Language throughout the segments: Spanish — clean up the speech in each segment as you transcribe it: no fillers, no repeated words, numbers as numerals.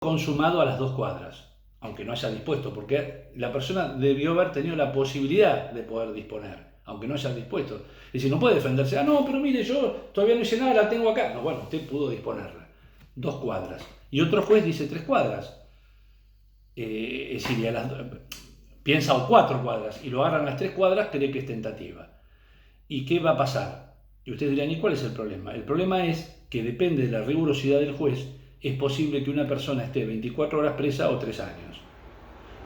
consumado a las 2 cuadras, aunque no haya dispuesto, porque la persona debió haber tenido la posibilidad de poder disponer, aunque no haya dispuesto. Es decir, no puede defenderse, no, pero mire, yo todavía no hice nada, la tengo acá. No, bueno, usted pudo disponerla, 2 cuadras. Y otro juez dice 3 cuadras. Es decir, piensa o 4 cuadras, y lo agarran las 3 cuadras, cree que es tentativa. ¿Y qué va a pasar? Y ustedes dirán, ¿y cuál es el problema? El problema es que depende de la rigurosidad del juez, es posible que una persona esté 24 horas presa o 3 años.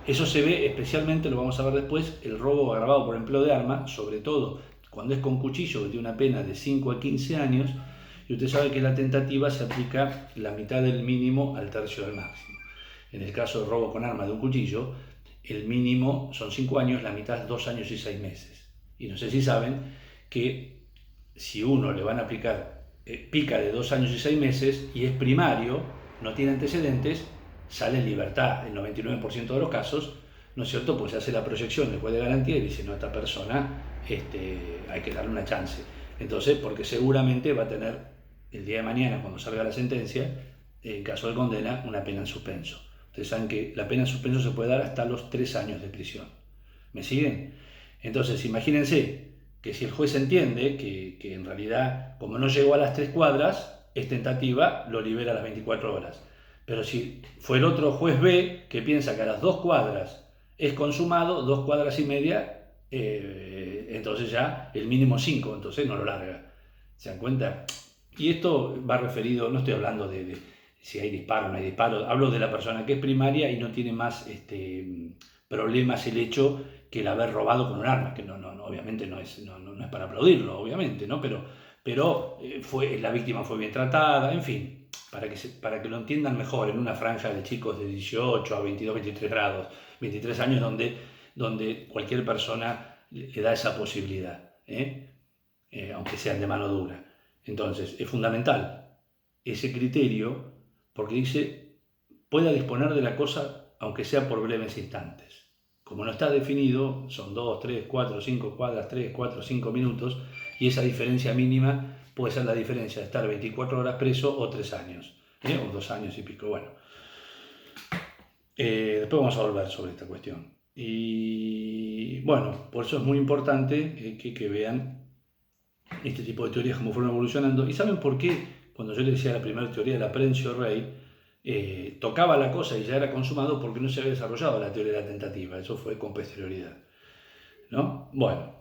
Eso se ve especialmente, lo vamos a ver después, el robo agravado por empleo de arma, sobre todo cuando es con cuchillo, que tiene una pena de 5 a 15 años, y usted sabe que la tentativa se aplica la mitad del mínimo al tercio del máximo. En el caso de robo con arma de un cuchillo, el mínimo son 5 años, la mitad 2 años y 6 meses. Y no sé si saben que si uno le van a aplicar pica de 2 años y 6 meses y es primario, no tiene antecedentes, sale en libertad en 99% de los casos, ¿no es cierto? Pues se hace la proyección del juez de garantía y dice, no, esta persona hay que darle una chance. Entonces, porque seguramente va a tener el día de mañana, cuando salga la sentencia, en caso de condena, una pena en suspenso. Ustedes saben que la pena en suspenso se puede dar hasta los 3 años de prisión. ¿Me siguen? Entonces, imagínense que si el juez entiende que en realidad, como no llegó a las 3 cuadras, es tentativa, lo libera a las 24 horas. Pero si fue el otro juez B que piensa que a las 2 cuadras es consumado, 2 cuadras y media, entonces ya el mínimo 5, entonces no lo larga. ¿Se dan cuenta? Y esto va referido, no estoy hablando de si hay disparo o no hay disparo, hablo de la persona que es primaria y no tiene más problemas el hecho que el haber robado con un arma, que obviamente no es para aplaudirlo, obviamente, ¿no? Pero la víctima fue bien tratada, en fin, para que lo entiendan mejor, en una franja de chicos de 18 a 22, 23 grados, 23 años, donde cualquier persona le da esa posibilidad, aunque sean de mano dura. Entonces, es fundamental ese criterio, porque dice, pueda disponer de la cosa aunque sea por breves instantes. Como no está definido, son 2, 3, 4, 5 cuadras, 3, 4, 5 minutos, y esa diferencia mínima puede ser la diferencia de estar 24 horas preso o 3 años, o 2 años y pico. Bueno, después vamos a volver sobre esta cuestión. Y bueno, por eso es muy importante que vean este tipo de teorías cómo fueron evolucionando. ¿Y saben por qué? Cuando yo les decía la primera teoría de la Aprencio Rey, tocaba la cosa y ya era consumado porque no se había desarrollado la teoría de la tentativa. Eso fue con posterioridad, ¿no? Bueno,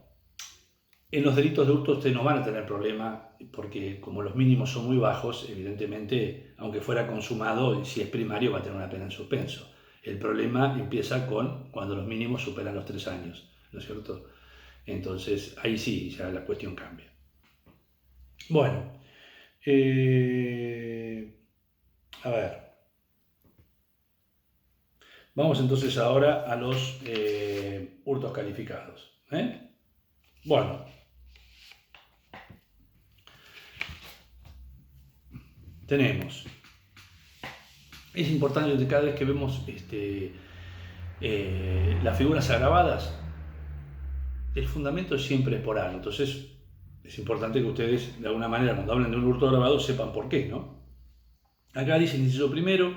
en los delitos de hurto ustedes no van a tener problema porque como los mínimos son muy bajos, evidentemente, aunque fuera consumado, si es primario va a tener una pena en suspenso. El problema empieza cuando los mínimos superan los 3 años, ¿no es cierto? Entonces, ahí sí, ya la cuestión cambia. Bueno, a ver, vamos entonces ahora a los hurtos calificados. Bueno, tenemos, es importante que cada vez que vemos las figuras agravadas, el fundamento siempre es por algo. Entonces, es importante que ustedes, de alguna manera, cuando hablen de un hurto agravado, sepan por qué, ¿no? Acá dice el inciso primero,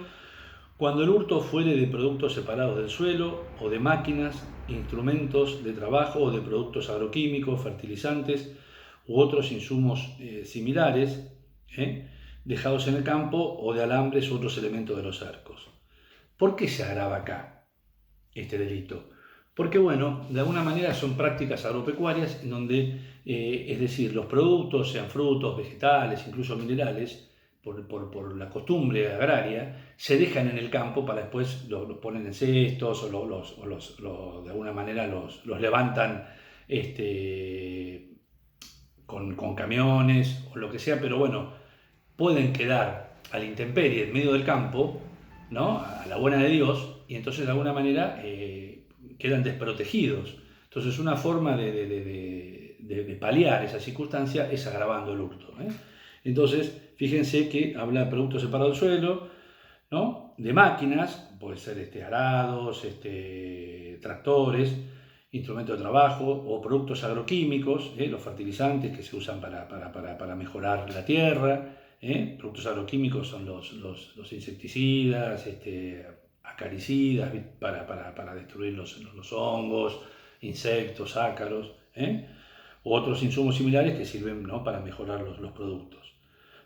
cuando el hurto fuere de productos separados del suelo o de máquinas, instrumentos de trabajo o de productos agroquímicos, fertilizantes u otros insumos similares, dejados en el campo o de alambres u otros elementos de los cercos. ¿Por qué se agrava acá este delito? Porque, bueno, de alguna manera son prácticas agropecuarias en donde, es decir, los productos, sean frutos, vegetales, incluso minerales, por la costumbre agraria, se dejan en el campo para después los ponen en cestos o de alguna manera los levantan con camiones o lo que sea, pero bueno, pueden quedar a la intemperie en medio del campo, ¿no? A la buena de Dios, y entonces de alguna manera quedan desprotegidos. Entonces una forma de paliar esa circunstancia es agravando el hurto. Entonces, fíjense que habla de productos separados del suelo, ¿no? De máquinas, puede ser arados, tractores, instrumentos de trabajo o productos agroquímicos, los fertilizantes que se usan para mejorar la tierra, Productos agroquímicos son los insecticidas, acaricidas para destruir los hongos, insectos, ácaros, u otros insumos similares que sirven, ¿no?, para mejorar los productos.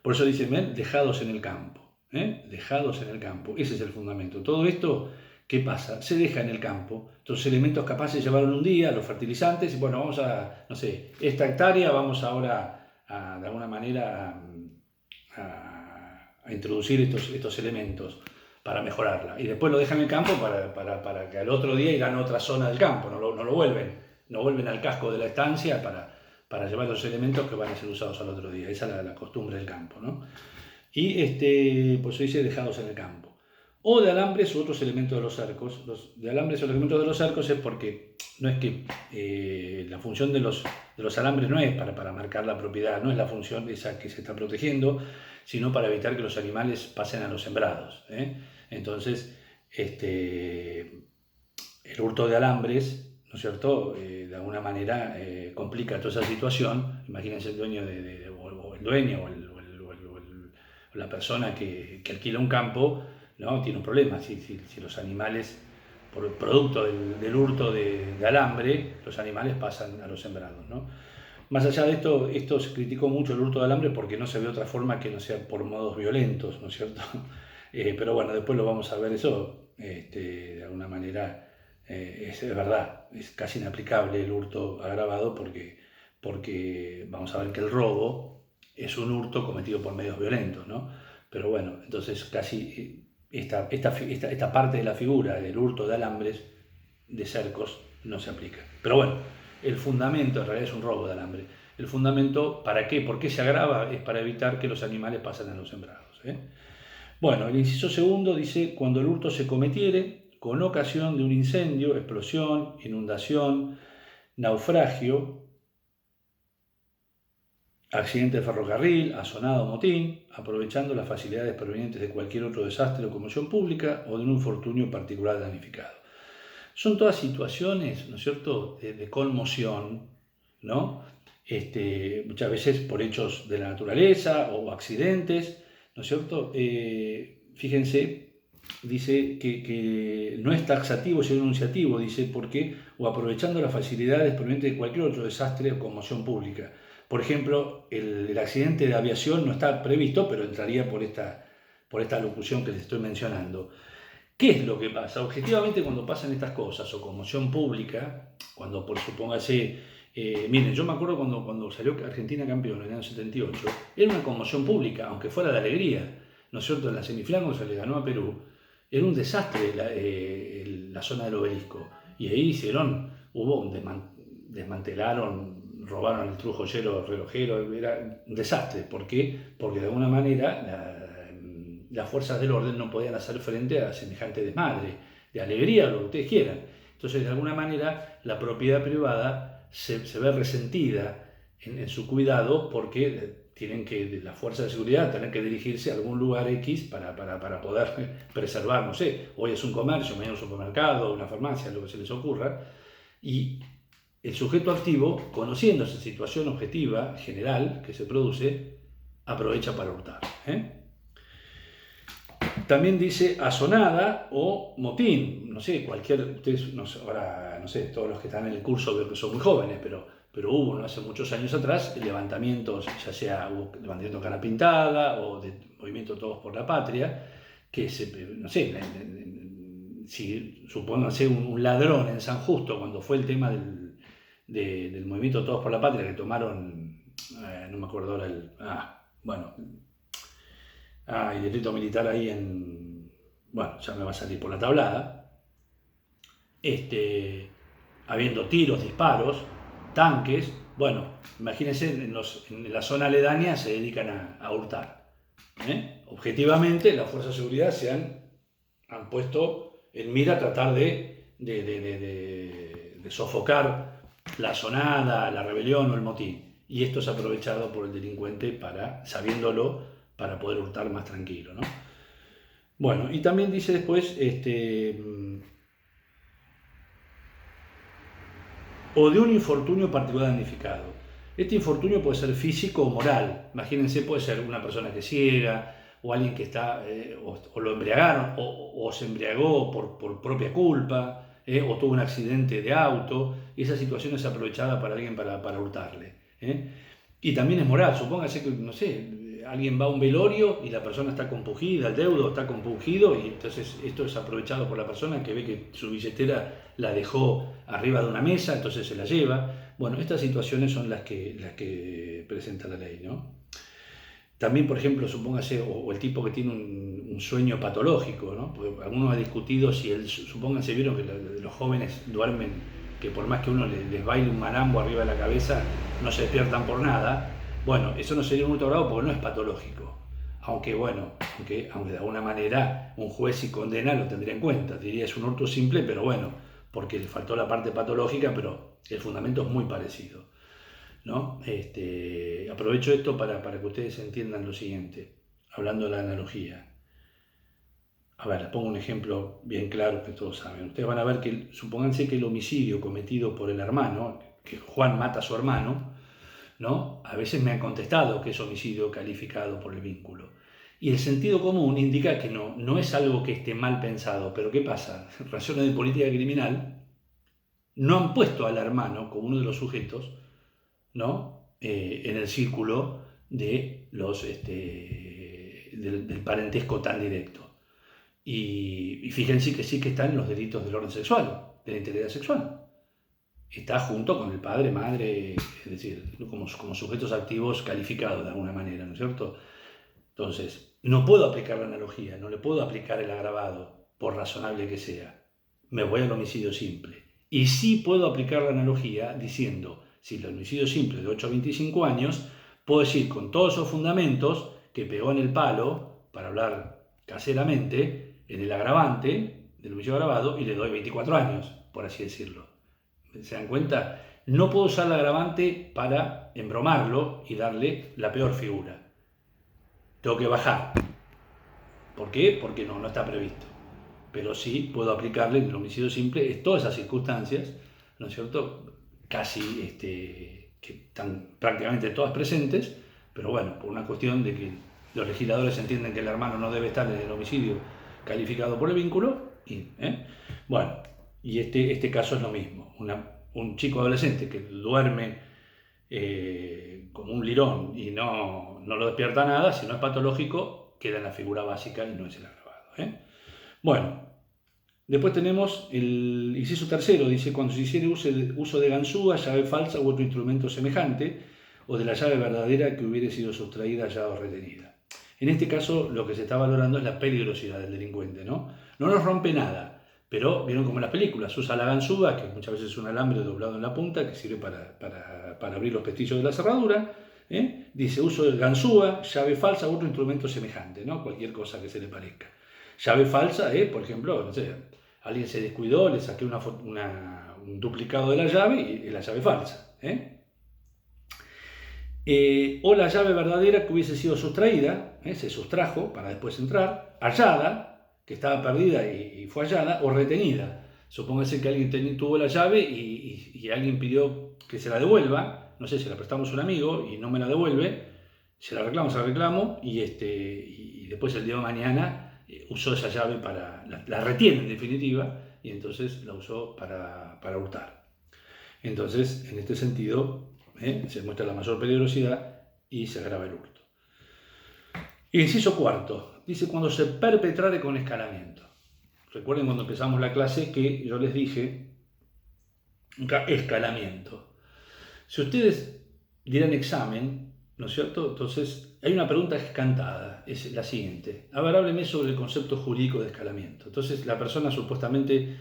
Por eso dicen, dejados en el campo, dejados en el campo. Ese es el fundamento. Todo esto, ¿qué pasa? Se deja en el campo. Estos elementos capaces de llevaron un día, los fertilizantes, y bueno, vamos a, no sé, esta hectárea vamos ahora de alguna manera a introducir estos elementos para mejorarla. Y después lo dejan en el campo para que al otro día irán a otra zona del campo, no lo vuelven al casco de la estancia para llevar los elementos que van a ser usados al otro día. Esa es la costumbre del campo, ¿no? Y por eso dice dejados en el campo. O de alambres u otros elementos de los cercos. Los de alambres o los elementos de los cercos es porque no es que la función de los alambres no es para marcar la propiedad, no es la función esa que se está protegiendo, sino para evitar que los animales pasen a los sembrados. Entonces, el hurto de alambres, ¿no es cierto?, de alguna manera complica toda esa situación. Imagínense el dueño o el dueño o la persona que alquila un campo, ¿no?, tiene un problema. Si los animales, por el producto del hurto de alambre, los animales pasan a los sembrados, ¿no? Más allá de esto se criticó mucho el hurto de alambre porque no se ve otra forma que no sea por modos violentos, ¿no es cierto? Pero bueno, después lo vamos a ver eso, de alguna manera es verdad, es casi inaplicable el hurto agravado porque vamos a ver que el robo es un hurto cometido por medios violentos, ¿no? Pero bueno, entonces casi esta parte de la figura del hurto de alambres, de cercos, no se aplica. Pero bueno, el fundamento en realidad es un robo de alambre. El fundamento, ¿para qué? ¿Por qué se agrava? Es para evitar que los animales pasen a los sembrados. Bueno, el inciso segundo dice, cuando el hurto se cometiere con ocasión de un incendio, explosión, inundación, naufragio, accidente de ferrocarril, asonado, motín, aprovechando las facilidades provenientes de cualquier otro desastre o conmoción pública o de un infortunio particular damnificado. Son todas situaciones, ¿no es cierto?, de conmoción, ¿no? Muchas veces por hechos de la naturaleza o accidentes, ¿no es cierto? Fíjense, dice que no es taxativo, sino enunciativo, dice, porque o aprovechando las facilidades provenientes de cualquier otro desastre o conmoción pública. Por ejemplo, el accidente de aviación no está previsto, pero entraría por esta locución que les estoy mencionando. ¿Qué es lo que pasa? Objetivamente, cuando pasan estas cosas, o conmoción pública, cuando supóngase, miren, yo me acuerdo cuando salió Argentina campeón en el año 78, era una conmoción pública, aunque fuera de alegría, ¿no es cierto? En la semifinal, cuando se le ganó a Perú, era un desastre la zona del Obelisco, y ahí desmantelaron, robaron el True Joyero relojero, era un desastre. ¿Por qué? Porque de alguna manera las fuerzas del orden no podían hacer frente a semejante desmadre, de alegría, lo que ustedes quieran. Entonces, de alguna manera, la propiedad privada se ve resentida en su cuidado porque las fuerzas de seguridad tienen que dirigirse a algún lugar X para poder preservar, no sé, hoy es un comercio, mañana un supermercado, una farmacia, lo que se les ocurra, y el sujeto activo, conociendo esa situación objetiva, general, que se produce, aprovecha para hurtar. También dice asonada o motín, no sé, ustedes, ahora, no sé, todos los que están en el curso veo que son muy jóvenes, pero hubo, ¿no?, hace muchos años atrás, levantamientos, ya sea hubo levantamiento cara pintada o de movimiento Todos por la Patria, que no sé, si supónganse un ladrón en San Justo, cuando fue el tema del movimiento Todos por la Patria, que tomaron, no me acuerdo ahora el distrito militar ahí ya me va a salir por la tablada, habiendo tiros, disparos, tanques, bueno, imagínense, en la zona aledaña se dedican a hurtar. Objetivamente, las fuerzas de seguridad se han puesto en mira a tratar de sofocar la asonada, la rebelión o el motín. Y esto es aprovechado por el delincuente sabiéndolo, para poder hurtar más tranquilo, ¿no? Bueno, y también dice después, o de un infortunio particular damnificado. Este infortunio puede ser físico o moral. Imagínense, puede ser una persona que es ciega, o alguien que está, o lo embriagaron, o se embriagó por propia culpa, o tuvo un accidente de auto, y esa situación es aprovechada para alguien para hurtarle. Y también es moral, supóngase que, no sé, alguien va a un velorio y la persona está compungida, el deudo está compungido, y entonces esto es aprovechado por la persona que ve que su billetera la dejó arriba de una mesa, entonces se la lleva. Bueno, estas situaciones son las que presenta la ley, ¿no? También, por ejemplo, supóngase, o el tipo que tiene un sueño patológico, ¿no? Porque algunos han discutido si supónganse, vieron que los jóvenes duermen, que por más que uno les baile un malambo arriba de la cabeza, no se despiertan por nada. Bueno, eso no sería un hurto agravado porque no es patológico. Aunque, bueno, aunque de alguna manera un juez si condena lo tendría en cuenta. Diría es un hurto simple, pero bueno, porque le faltó la parte patológica, pero el fundamento es muy parecido, ¿no? Aprovecho esto para que ustedes entiendan lo siguiente, hablando de la analogía. A ver, les pongo un ejemplo bien claro que todos saben. Ustedes van a ver que, supónganse que el homicidio cometido por el hermano, que Juan mata a su hermano, ¿no? A veces me han contestado que es homicidio calificado por el vínculo. Y el sentido común indica que no es algo que esté mal pensado, pero ¿qué pasa? Razones de política criminal no han puesto al hermano como uno de los sujetos, ¿no? En el círculo de del parentesco tan directo. Y fíjense que sí que están los delitos del orden sexual, de la integridad sexual. Está junto con el padre, madre, es decir, como sujetos activos calificados de alguna manera, ¿no es cierto? Entonces, no puedo aplicar la analogía, no le puedo aplicar el agravado, por razonable que sea. Me voy al homicidio simple. Y sí puedo aplicar la analogía diciendo, si el homicidio simple de 8 a 25 años, puedo decir con todos esos fundamentos que pegó en el palo, para hablar caseramente, en el agravante del homicidio agravado y le doy 24 años, por así decirlo. ¿Se dan cuenta? No puedo usar el agravante para embromarlo y darle la peor figura. Tengo que bajar. ¿Por qué? Porque no está previsto. Pero sí puedo aplicarle en el homicidio simple todas esas circunstancias, ¿no es cierto? Casi que están prácticamente todas presentes, pero bueno, por una cuestión de que los legisladores entienden que el hermano no debe estar en el homicidio calificado por el vínculo. Bueno, y este caso es lo mismo. Un chico adolescente que duerme como un lirón y no lo despierta nada, si no es patológico, queda en la figura básica y no es el agravado. Bueno, después tenemos el inciso tercero, dice, cuando se hiciere uso de ganzúa, llave falsa u otro instrumento semejante, o de la llave verdadera que hubiere sido sustraída, hallada o retenida. En este caso, lo que se está valorando es la peligrosidad del delincuente, ¿no? No nos rompe nada, pero vieron como en las películas, usa la ganzúa, que muchas veces es un alambre doblado en la punta, que sirve para abrir los pestillos de la cerradura. Dice, uso de ganzúa, llave falsa u otro instrumento semejante, ¿no? Cualquier cosa que se le parezca. Llave falsa, por ejemplo, no sé, alguien se descuidó, le saqué un duplicado de la llave y la llave falsa. O la llave verdadera que hubiese sido sustraída, se sustrajo para después entrar, hallada, que estaba perdida y fue hallada, o retenida. Supóngase que alguien tuvo la llave y alguien pidió que se la devuelva, no sé, se la prestamos a un amigo y no me la devuelve, se la reclamo y después el día de mañana usó esa llave la retiene en definitiva, y entonces la usó para hurtar. Entonces, en este sentido, se muestra la mayor peligrosidad y se agrava el hurto. Inciso cuarto, dice cuando se perpetrare con escalamiento. Recuerden cuando empezamos la clase que yo les dije escalamiento. Si ustedes dieran examen, ¿no es cierto? Entonces, hay una pregunta que es cantada, es la siguiente. A ver, hábleme sobre el concepto jurídico de escalamiento. Entonces, la persona supuestamente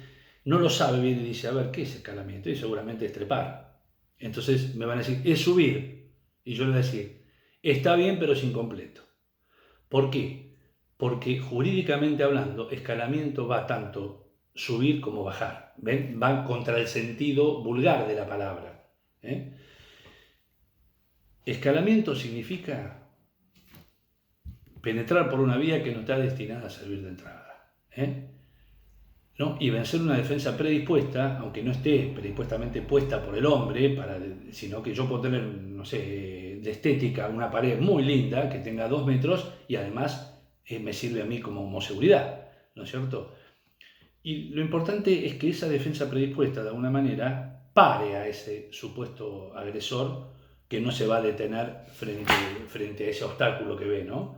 no lo sabe bien y dice, a ver, ¿qué es escalamiento? Y seguramente es trepar. Entonces, me van a decir, es subir. Y yo les voy a decir, está bien, pero es incompleto. ¿Por qué? Porque jurídicamente hablando, escalamiento va tanto subir como bajar. ¿Ven? Va contra el sentido vulgar de la palabra. Escalamiento significa penetrar por una vía que no está destinada a servir de entrada. ¿no? Y vencer una defensa predispuesta, aunque no esté predispuestamente puesta por el hombre, sino que yo puedo tener, no sé, de estética una pared muy linda, que tenga 2 metros y además me sirve a mí como seguridad, ¿no es cierto? Y lo importante es que esa defensa predispuesta, de alguna manera, pare a ese supuesto agresor que no se va a detener frente a ese obstáculo que ve, ¿no?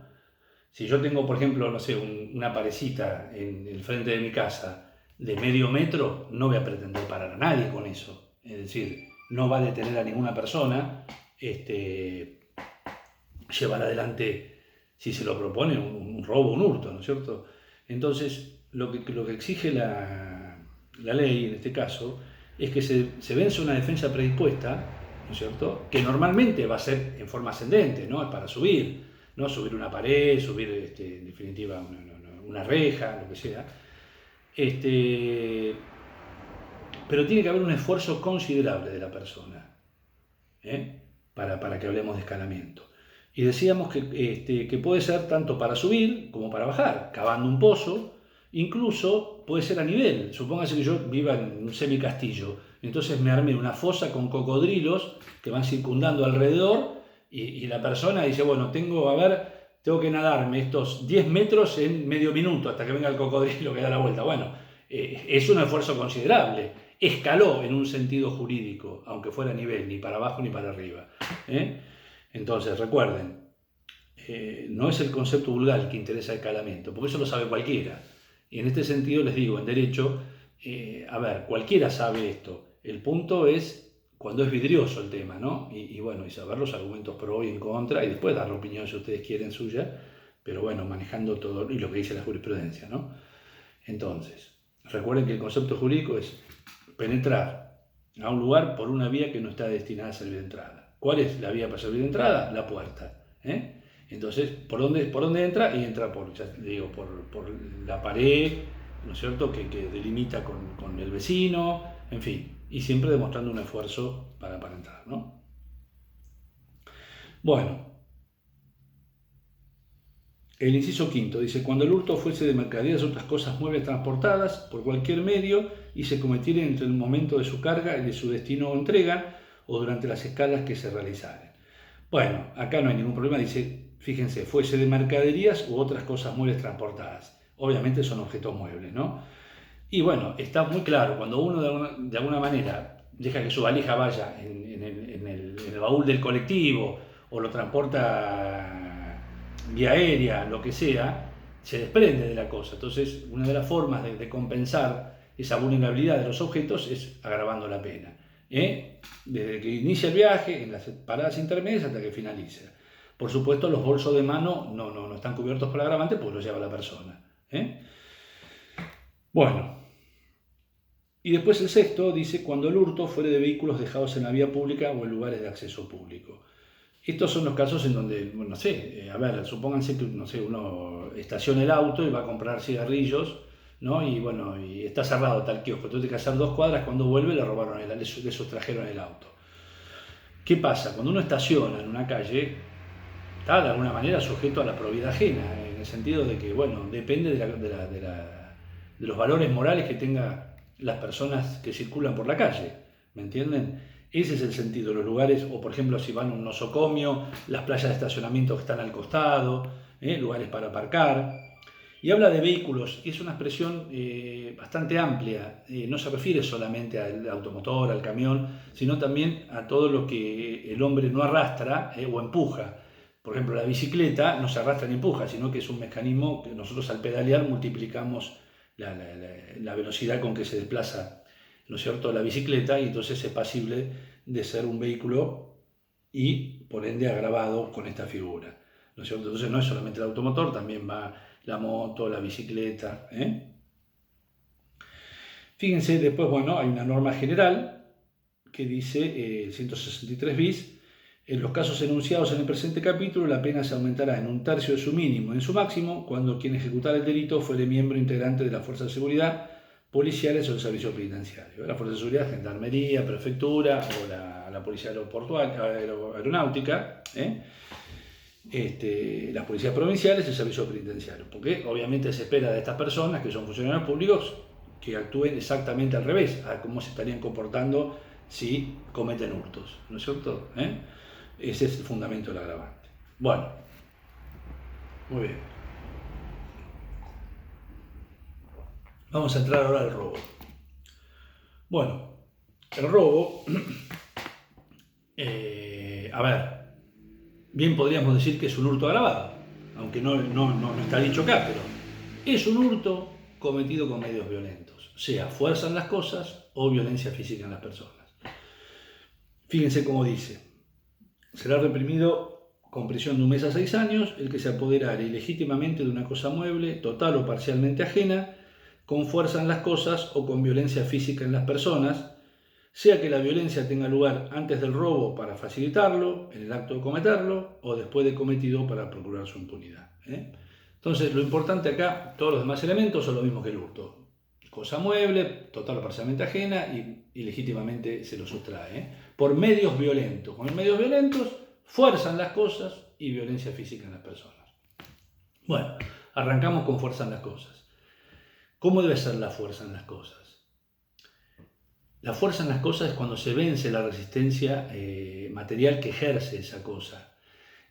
Si yo tengo, por ejemplo, no sé, una parecita en el frente de mi casa de medio metro, no voy a pretender parar a nadie con eso. Es decir, no va a detener a ninguna persona llevar adelante, si se lo propone, un robo, un hurto, ¿no es cierto? Entonces, lo que exige la ley, en este caso, es que se vence una defensa predispuesta, ¿no es cierto?, que normalmente va a ser en forma ascendente, ¿no? Es para subir, ¿no? Subir una pared, subir, en definitiva, una reja, lo que sea. Pero tiene que haber un esfuerzo considerable de la persona, para que hablemos de escalamiento. Y decíamos que puede ser tanto para subir como para bajar, cavando un pozo, incluso puede ser a nivel. Supóngase que yo viva en un semicastillo, entonces me armé una fosa con cocodrilos que van circundando alrededor y la persona dice, bueno, tengo que nadarme estos 10 metros en medio minuto hasta que venga el cocodrilo que da la vuelta. Bueno, es un esfuerzo considerable. Escaló en un sentido jurídico, aunque fuera a nivel, ni para abajo ni para arriba. Entonces, recuerden, no es el concepto vulgar el que interesa el escalamiento, porque eso lo sabe cualquiera. Y en este sentido les digo, en derecho, cualquiera sabe esto. El punto es cuando es vidrioso el tema, ¿no? Y bueno, y saber los argumentos pro y en contra, y después dar la opinión si ustedes quieren suya, pero bueno, manejando todo y lo que dice la jurisprudencia, ¿no? Entonces, recuerden que el concepto jurídico es penetrar a un lugar por una vía que no está destinada a servir de entrada. ¿Cuál es la vía para servir de entrada? La puerta. Entonces, ¿por dónde entra? Y entra por la pared, ¿no es cierto?, que delimita con el vecino, en fin, y siempre demostrando un esfuerzo para entrar, ¿no? Bueno, el inciso quinto dice, cuando el hurto fuese de mercaderías o otras cosas muebles transportadas por cualquier medio y se cometiera entre el momento de su carga y de su destino o entrega o durante las escalas que se realizaren. Bueno, acá no hay ningún problema, dice, fíjense, fuese de mercaderías u otras cosas muebles transportadas. Obviamente son objetos muebles, ¿no? Y bueno, está muy claro, cuando uno de alguna manera deja que su valija vaya en el baúl del colectivo o lo transporta vía aérea, lo que sea, se desprende de la cosa. Entonces, una de las formas de compensar esa vulnerabilidad de los objetos es agravando la pena. Desde que inicia el viaje, en las paradas intermedias hasta que finaliza. Por supuesto, los bolsos de mano no están cubiertos por el agravante porque los lleva la persona. Bueno, y después el sexto dice, cuando el hurto fuere de vehículos dejados en la vía pública o en lugares de acceso público. Estos son los casos en donde, no sé, supónganse que, no sé, uno estaciona el auto y va a comprar cigarrillos, ¿no? Y bueno, y está cerrado tal kiosco, entonces tiene que hacer 2 cuadras, cuando vuelve le sustrajeron el auto. ¿Qué pasa? Cuando uno estaciona en una calle, está de alguna manera sujeto a la probidad ajena, en el sentido de que, bueno, depende de los valores morales que tengan las personas que circulan por la calle, ¿me entienden? Ese es el sentido de los lugares, o por ejemplo si van a un nosocomio, las playas de estacionamiento que están al costado, lugares para aparcar. Y habla de vehículos, y es una expresión bastante amplia, no se refiere solamente al automotor, al camión, sino también a todo lo que el hombre no arrastra o empuja. Por ejemplo, la bicicleta no se arrastra ni empuja, sino que es un mecanismo que nosotros al pedalear multiplicamos la velocidad con que se desplaza, ¿no es cierto?, la bicicleta, y entonces es pasible de ser un vehículo y por ende agravado con esta figura, ¿no es cierto? Entonces no es solamente el automotor, también va la moto, la bicicleta. Fíjense, después, bueno, hay una norma general que dice, 163 bis, en los casos enunciados en el presente capítulo, la pena se aumentará en 1/3 de su mínimo, en su máximo, cuando quien ejecutara el delito fuere miembro integrante de la Fuerza de Seguridad, policiales o el servicio penitenciario. La Fuerza de Seguridad, Gendarmería, Prefectura o la Policía Aeronáutica, las policías provinciales y el servicio penitenciario. Porque obviamente se espera de estas personas, que son funcionarios públicos, que actúen exactamente al revés, a cómo se estarían comportando si cometen hurtos, ¿no es cierto? Ese es el fundamento del agravante. Bueno, muy bien. Vamos a entrar ahora al robo. Bueno, el robo, a ver, bien podríamos decir que es un hurto agravado, aunque no está dicho acá, pero es un hurto cometido con medios violentos, sea fuerza en las cosas o violencia física en las personas. Fíjense cómo dice: será reprimido con prisión de 1 mes a 6 años el que se apoderare ilegítimamente de una cosa mueble, total o parcialmente ajena, con fuerza en las cosas o con violencia física en las personas, sea que la violencia tenga lugar antes del robo para facilitarlo, en el acto de cometerlo, o después de cometido para procurar su impunidad. Entonces, lo importante acá, todos los demás elementos son lo mismo que el hurto. Cosa mueble, total o parcialmente ajena, y legítimamente se lo sustrae. Por medios violentos. Con medios violentos, fuerza en las cosas y violencia física en las personas. Bueno, arrancamos con fuerza en las cosas. ¿Cómo debe ser la fuerza en las cosas? La fuerza en las cosas es cuando se vence la resistencia material que ejerce esa cosa.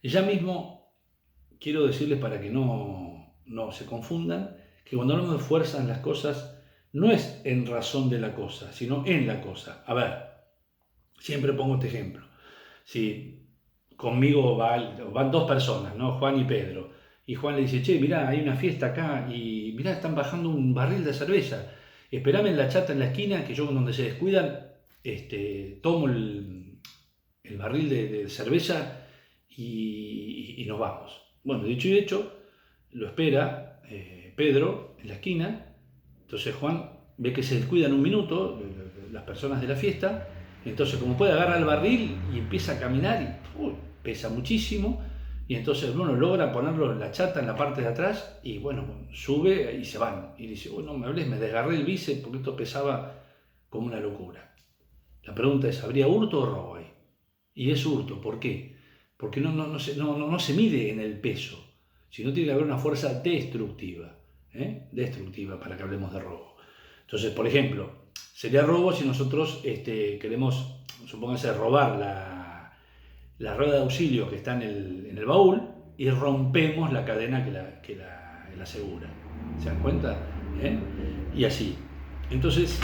Y ya mismo quiero decirles, para que no se confundan, que cuando hablamos de fuerza en las cosas no es en razón de la cosa, sino en la cosa. A ver, siempre pongo este ejemplo. Si conmigo van 2 personas, ¿no? Juan y Pedro, y Juan le dice: che, mirá, hay una fiesta acá y mirá, están bajando un barril de cerveza. Esperame en la chata en la esquina, que yo donde se descuidan, tomo el barril de cerveza y nos vamos. Bueno, dicho y hecho, lo espera Pedro en la esquina. Entonces Juan ve que se descuidan un minuto las personas de la fiesta. Entonces, como puede, agarrar el barril y empieza a caminar y pesa muchísimo. Y entonces uno logra ponerlo en la chata, en la parte de atrás, y bueno, sube y se van. Y dice: no me hables, me desgarré el bíceps porque esto pesaba como una locura. La pregunta es: ¿habría hurto o robo ahí? Y es hurto. ¿Por qué? Porque no se mide en el peso, sino tiene que haber una fuerza destructiva. Destructiva, para que hablemos de robo. Entonces, por ejemplo, sería robo si nosotros queremos, supóngase, robar la rueda de auxilio que está en el baúl y rompemos la cadena que la asegura. ¿Se dan cuenta? Y así. Entonces,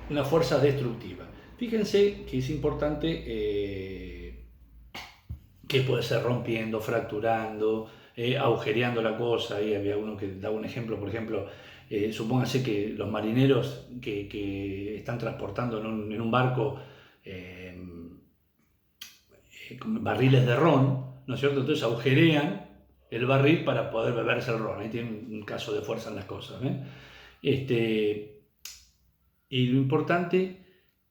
una fuerza destructiva. Fíjense que es importante que puede ser rompiendo, fracturando, agujereando la cosa. Ahí había uno que daba un ejemplo, por ejemplo, supóngase que los marineros que están transportando en un barco barriles de ron, ¿no es cierto? Entonces agujerean el barril para poder beberse el ron. Ahí tienen un caso de fuerza en las cosas. Y lo importante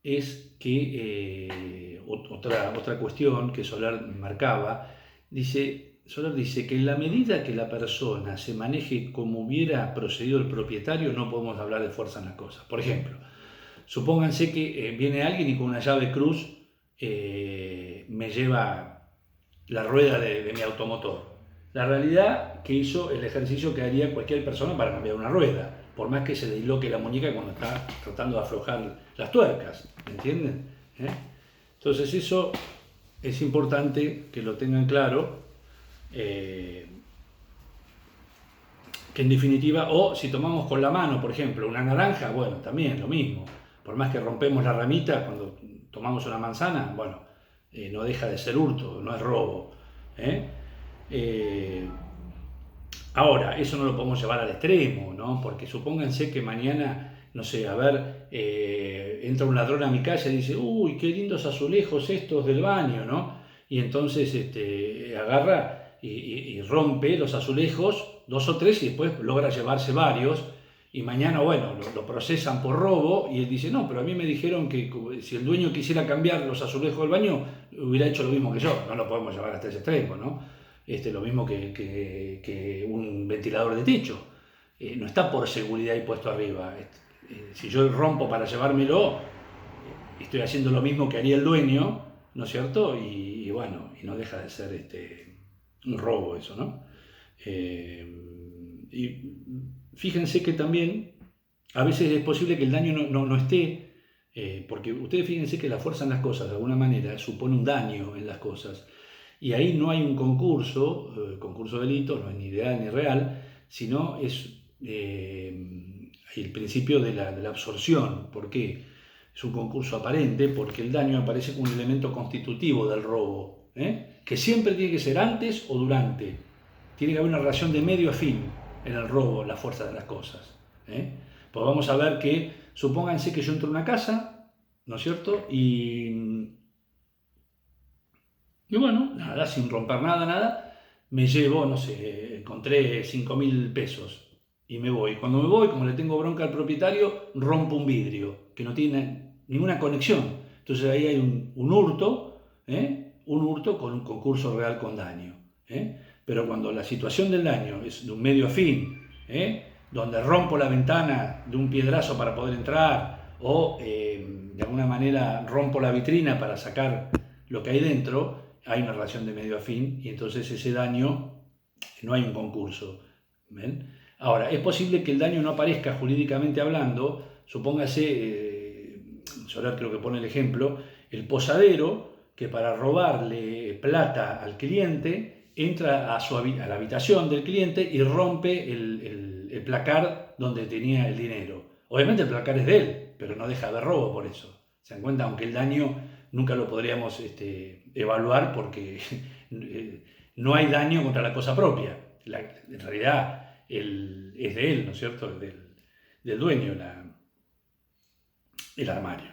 es que otra cuestión que Soler marcaba, Soler dice que en la medida que la persona se maneje como hubiera procedido el propietario, no podemos hablar de fuerza en las cosas. Por ejemplo, supónganse que viene alguien y con una llave cruz me lleva la rueda de mi automotor. La realidad que hizo el ejercicio que haría cualquier persona para cambiar una rueda, por más que se disloque la muñeca cuando está tratando de aflojar las tuercas, ¿entienden? Entonces eso es importante que lo tengan claro, que en definitiva, o si tomamos con la mano, por ejemplo, una naranja, bueno, también lo mismo, por más que rompemos la ramita cuando tomamos una manzana, bueno, no deja de ser hurto, no es robo. Ahora, eso no lo podemos llevar al extremo, ¿no? Porque supónganse que mañana, no sé, a ver, entra un ladrón a mi casa y dice: uy, qué lindos azulejos estos del baño, ¿no? Y entonces agarra y rompe los azulejos, 2 o 3, y después logra llevarse varios. Y mañana, bueno, lo procesan por robo y él dice: no, pero a mí me dijeron que si el dueño quisiera cambiar los azulejos del baño, hubiera hecho lo mismo que yo. No lo podemos llevar hasta ese extremo, ¿no? Lo mismo que un ventilador de techo. No está por seguridad y puesto arriba. Si yo rompo para llevármelo, estoy haciendo lo mismo que haría el dueño, ¿no es cierto? Y bueno, y no deja de ser un robo eso, ¿no? Y fíjense que también A veces es posible que el daño no esté, porque ustedes fíjense que la fuerza en las cosas, de alguna manera, supone un daño en las cosas. Y ahí no hay un concurso de delitos, no es ni ideal ni real, sino es el principio de la absorción. ¿Por qué? Es un concurso aparente porque el daño aparece como un elemento constitutivo del robo, que siempre tiene que ser antes o durante. Tiene que haber una relación de medio a fin en el robo, la fuerza de las cosas. Pues vamos a ver que, supónganse que yo entro a una casa, ¿no es cierto? Y bueno, nada, sin romper nada, me llevo, no sé, encontré 5.000 pesos y me voy. Cuando me voy, como le tengo bronca al propietario, rompo un vidrio que no tiene ninguna conexión. Entonces ahí hay un hurto, un hurto con un concurso real con daño. Pero cuando la situación del daño es de un medio a fin, donde rompo la ventana de un piedrazo para poder entrar o de alguna manera rompo la vitrina para sacar lo que hay dentro, hay una relación de medio a fin y entonces ese daño no hay un concurso. ¿Ven? Ahora, es posible que el daño no aparezca jurídicamente hablando, supóngase, Soler creo que pone el ejemplo, el posadero que para robarle plata al cliente entra a la habitación del cliente y rompe el placar donde tenía el dinero. Obviamente el placar es de él, pero no deja de robo por eso. ¿Se dan cuenta? Aunque el daño nunca lo podríamos evaluar porque no hay daño contra la cosa propia. En realidad es de él, ¿no es cierto? Del dueño el armario.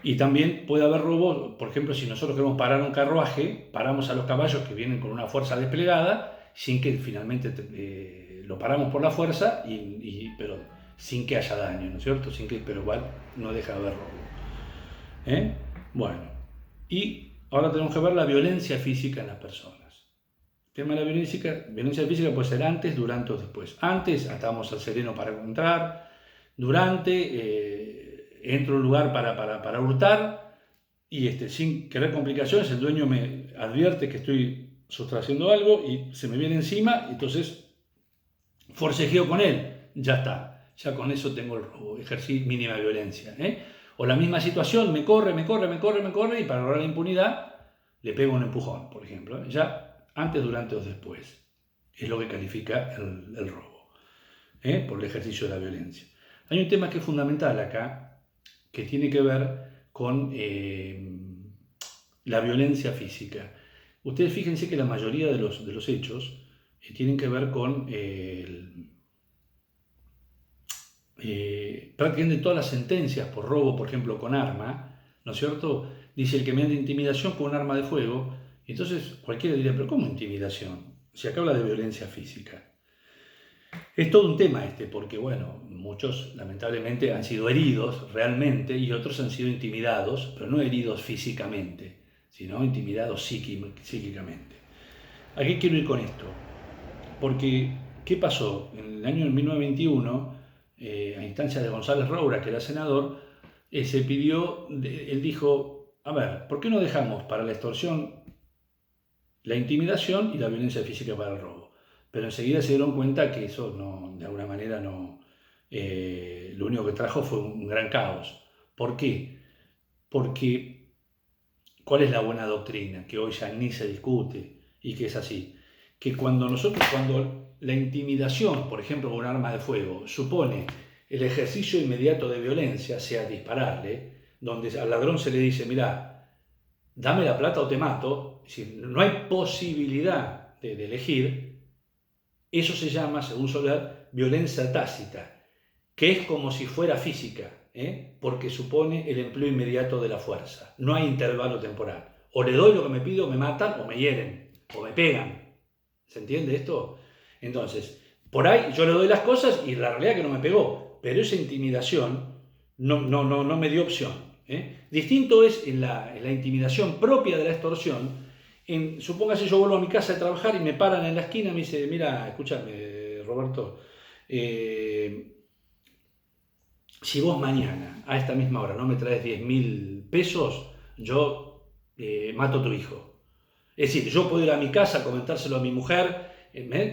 Y también puede haber robo, por ejemplo, si nosotros queremos parar un carruaje, paramos a los caballos que vienen con una fuerza desplegada, sin que finalmente lo paramos por la fuerza, pero sin que haya daño, ¿no es cierto? Pero igual no deja de haber robo. Bueno, y ahora tenemos que ver la violencia física en las personas. El tema de la violencia física puede ser antes, durante o después. Antes atamos al sereno para entrar, durante entro a un lugar para hurtar y sin querer complicaciones el dueño me advierte que estoy sustrayendo algo y se me viene encima, y entonces forcejeo con él, ya está, ya con eso tengo el robo, ejercí mínima violencia. O la misma situación, me corre y para lograr la impunidad le pego un empujón, por ejemplo. Ya antes, durante o después es lo que califica el robo, por el ejercicio de la violencia. Hay un tema que es fundamental acá, que tiene que ver con la violencia física. Ustedes fíjense que la mayoría de los hechos tienen que ver con prácticamente todas las sentencias por robo, por ejemplo, con arma, ¿no es cierto? Dice el que mediante intimidación con un arma de fuego. Entonces cualquiera diría, pero ¿cómo intimidación? Si acá habla de violencia física. Es todo un tema porque, bueno, muchos lamentablemente han sido heridos realmente y otros han sido intimidados, pero no heridos físicamente, sino intimidados psíquicamente. ¿A qué quiero ir con esto? Porque, ¿qué pasó? En el año 1921, a instancias de González Roura, que era senador, él dijo, a ver, ¿por qué no dejamos para la extorsión la intimidación y la violencia física para el robo? Pero enseguida se dieron cuenta que eso no, de alguna manera no, lo único que trajo fue un gran caos. ¿Por qué? Porque, ¿cuál es la buena doctrina? Que hoy ya ni se discute y que es así. Que cuando la intimidación, por ejemplo, con un arma de fuego, supone el ejercicio inmediato de violencia, sea dispararle, donde al ladrón se le dice, mira, dame la plata o te mato, es decir, no hay posibilidad de elegir, eso se llama, según Soler, violencia tácita, que es como si fuera física, porque supone el empleo inmediato de la fuerza. No hay intervalo temporal. O le doy lo que me pido, me matan, o me hieren, o me pegan. ¿Se entiende esto? Entonces, por ahí yo le doy las cosas y la realidad es que no me pegó, pero esa intimidación no me dio opción. Distinto es en la intimidación propia de la extorsión. Supóngase yo vuelvo a mi casa de trabajar y me paran en la esquina y me dice, mira, escúchame, Roberto, si vos mañana a esta misma hora no me traes 10.000 pesos, yo mato a tu hijo. Es decir, yo puedo ir a mi casa a comentárselo a mi mujer.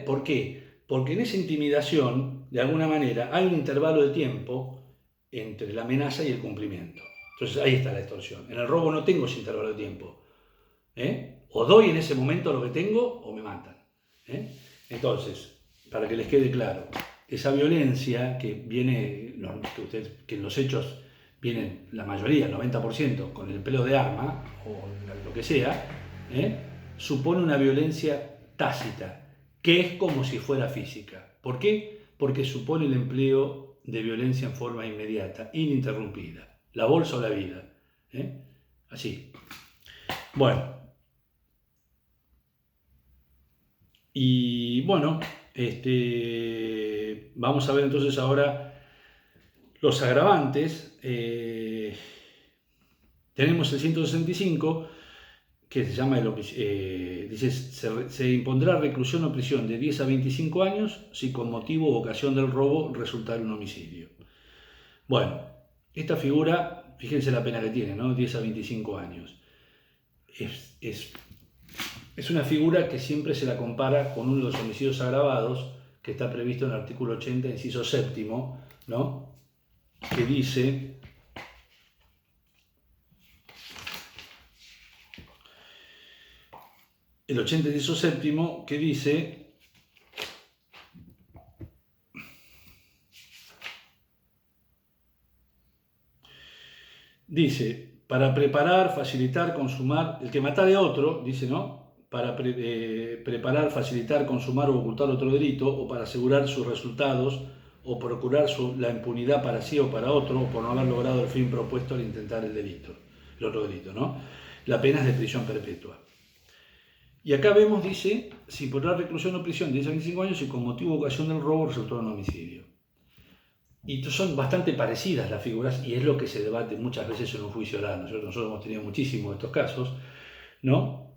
¿Por qué? Porque en esa intimidación, de alguna manera, hay un intervalo de tiempo entre la amenaza y el cumplimiento. Entonces ahí está la extorsión. En el robo no tengo ese intervalo de tiempo. O doy en ese momento lo que tengo o me matan. Entonces, para que les quede claro, esa violencia que viene, que en los hechos vienen la mayoría, el 90%, con el empleo de arma o lo que sea, supone una violencia tácita, que es como si fuera física. ¿Por qué? Porque supone el empleo de violencia en forma inmediata, ininterrumpida. La bolsa o la vida. Así. Bueno. Y bueno, vamos a ver entonces ahora los agravantes. Tenemos el 165, que se llama dice, se impondrá reclusión o prisión de 10 a 25 años si con motivo o ocasión del robo resultara un homicidio. Bueno, esta figura, fíjense la pena que tiene, ¿no? 10 a 25 años. Es una figura que siempre se la compara con uno de los homicidios agravados que está previsto en el artículo 80, inciso séptimo, ¿no? Que dice: el 80, inciso séptimo, que dice, para preparar, facilitar, consumar, el que matare a otro, dice, ¿no? Para preparar, facilitar, consumar o ocultar otro delito, o para asegurar sus resultados, o procurar la impunidad para sí o para otro, o por no haber logrado el fin propuesto al intentar el otro delito, ¿no? La pena es de prisión perpetua. Y acá vemos, dice, si por la reclusión o prisión de 10 a 25 años y con motivo o ocasión del robo resultó un homicidio. Y son bastante parecidas las figuras, y es lo que se debate muchas veces en un juicio oral, ¿no es cierto? Nosotros hemos tenido muchísimos de estos casos, ¿no?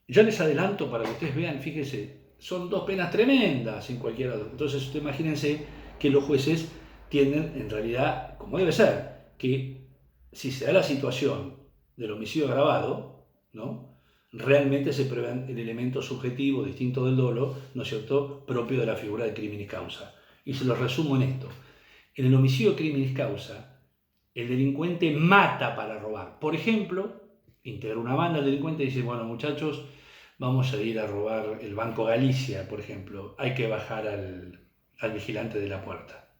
Ya les adelanto para que ustedes vean, fíjense, son dos penas tremendas en cualquiera de los. Entonces, ustedes imagínense que los jueces tienden, en realidad, como debe ser, que si se da la situación del homicidio agravado, ¿no? Realmente se prevé el elemento subjetivo distinto del dolo, ¿no es cierto?, propio de la figura de criminis causa. Y se lo resumo en esto. En el homicidio criminis causa, el delincuente mata para robar. Por ejemplo, integra una banda, el delincuente dice, bueno, muchachos, vamos a ir a robar el Banco Galicia, por ejemplo. Hay que bajar al vigilante de la puerta.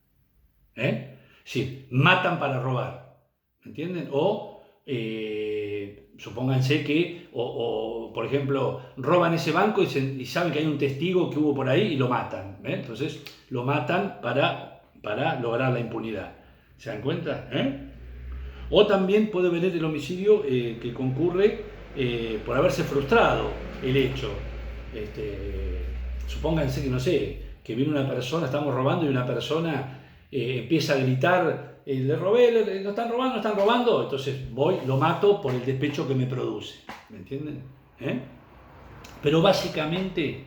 Sí, matan para robar. ¿Me entienden? O supónganse que, por ejemplo, roban ese banco y saben que hay un testigo que hubo por ahí y lo matan. Entonces, lo matan para lograr la impunidad. ¿Se dan cuenta? O también puede venir el homicidio que concurre por haberse frustrado el hecho. Supónganse que, no sé, que viene una persona, estamos robando y una persona empieza a gritar, le robé, no están robando, entonces voy, lo mato por el despecho que me produce. ¿Me entienden? Pero básicamente,